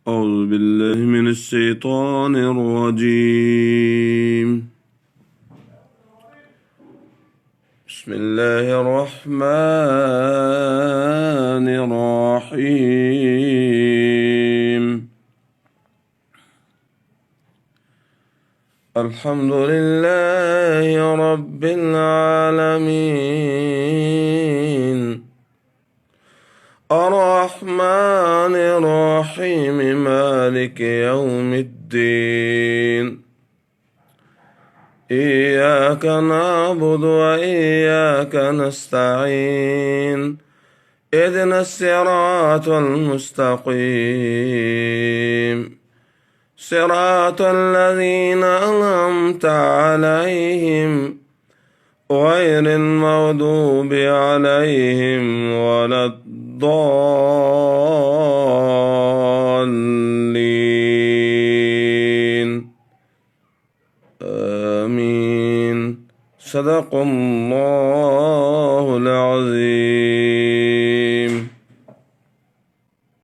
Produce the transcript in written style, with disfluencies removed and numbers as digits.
أعوذ بالله من الشيطان الرجيم. بسم الله الرحمن الرحيم. الحمد لله رب العالمين، الرحمن الرحيم، مالك يوم الدين. إياك نعبد وإياك نستعين، اهدنا الصراط المستقيم، صراط الذين أنعمت عليهم غير المغضوب عليهم ولا الضالين. آمين. صدق الله العظيم.